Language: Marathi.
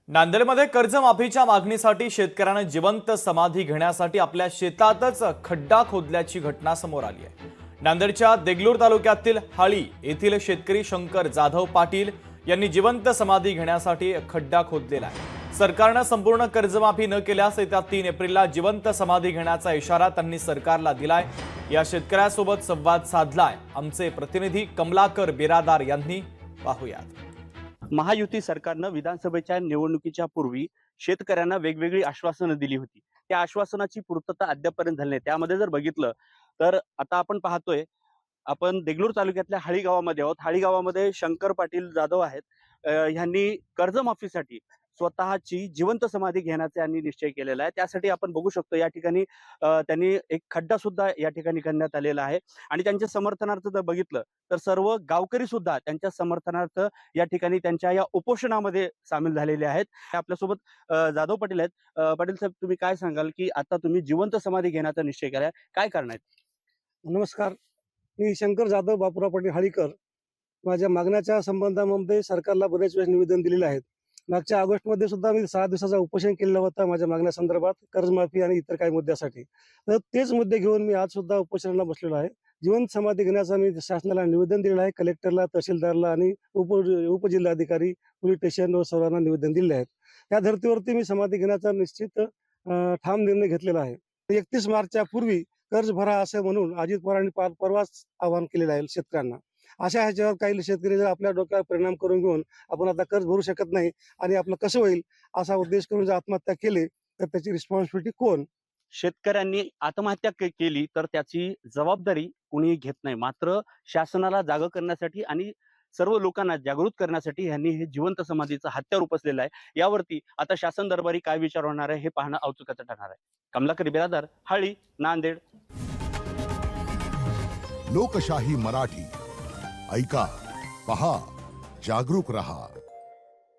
नांदेडमध्ये कर्जमाफीच्या मागणीसाठी शेतकऱ्याने जिवंत समाधी घेण्यासाठी आपल्या शेतातच खड्डा खोदल्याची घटना समोर आली आहे। नांदेडच्या देगलूर तालुक्यातील हाळी येथील शेतकरी शंकर जाधव पाटील यांनी जिवंत समाधी घेण्यासाठी खड्डा खोदलेला आहे। सरकारने संपूर्ण कर्जमाफी न केल्यास येत्या 3 एप्रिलला जिवंत समाधी घेण्याचा इशारा त्यांनी सरकारला दिलाय। या शेतकऱ्यासोबत संवाद साधलाय आमचे प्रतिनिधी कमलाकर बिरादार यांनी। पाहूयात। महायुती सरकारनं विधानसभेच्या निवडणुकीच्या पूर्वी शेतकऱ्यांना वेगवेगळी आश्वासनं दिली होती। त्या आश्वासनाची पूर्तता अद्यापपर्यंत झाली नाही। त्यामध्ये जर बघितलं तर आता आपण पाहतोय, आपण देगलूर तालुक्यातल्या हाळी गावामध्ये आहोत। हाळी गावामध्ये शंकर पाटील जाधव आहेत। ह्यांनी कर्जमाफीसाठी स्वतःची जिवंत समाधी घेण्याचा यांनी निश्चय केलेला आहे। त्यासाठी आपण बघू शकतो या ठिकाणी त्यांनी एक खड्डा सुद्धा या ठिकाणी करण्यात आलेला आहे आणि त्यांच्या समर्थनार्थ जर बघितलं तर सर्व गावकरी सुद्धा त्यांच्या समर्थनार्थ या ठिकाणी त्यांच्या या उपोषणामध्ये सामील झालेले आहेत। आपल्यासोबत जाधव पाटील आहेत। पाटील साहेब, तुम्ही काय सांगाल की आता तुम्ही जिवंत समाधी घेण्याचा निश्चय केलाय, काय करणार? नमस्कार, मी शंकर जाधव बापूराव पाटील हाळीकर। माझ्या मागण्याच्या संबंधामध्ये सरकारला बरेच वेळेस निवेदन दिलेले आहेत। मागच्या ऑगस्टमध्ये सुद्धा मी 6 दिवसाचा उपोषण केलेला होता माझ्या मागण्यासंदर्भात, कर्जमाफी आणि इतर काही मुद्द्यासाठी। तर तेच मुद्दे घेऊन मी आज सुद्धा उपोषणाला बसलेलो आहे। जिवंत समाधी घेण्याचा मी शासनाला निवेदन दिलेलं आहे। कलेक्टरला, तहसीलदारला आणि उपजिल्हाधिकारी, पोलीस स्टेशन व सर्वांना निवेदन दिले आहेत। त्या धर्तीवरती मी समाधी घेण्याचा निश्चित ठाम निर्णय घेतलेला आहे। 31 मार्चच्या पूर्वी कर्ज भरा असं म्हणून अजित पवारांनी परवाच आवाहन केलेलं आहे शेतकऱ्यांना। अशा ह्याच्यावर काही शेतकरी जर आपल्या डोक्यावर परिणाम करून घेऊन आपण आता कर्ज भरू शकत नाही आणि आपलं कसं होईल असा उद्देश करून जर आत्महत्या केली तर त्याची रिस्पॉन्सिबिलिटी कोण? शेतकऱ्यांनी आत्महत्या केली तर त्याची जबाबदारी कोणी घेत नाही। मात्र शासनाला जागं करण्यासाठी आणि सर्व लोकांना जागृत करण्यासाठी यांनी हे जिवंत समाधीचं हत्यार उपसलेलं आहे। यावरती आता शासन दरबारी काय विचार होणार आहे हे पाहणं औत्सुक्याचं ठरणार आहे। कमलाकर बिरादार, हाळी, नांदेड। लोकशाही मराठी ऐका, पहा, जागरूक रहा।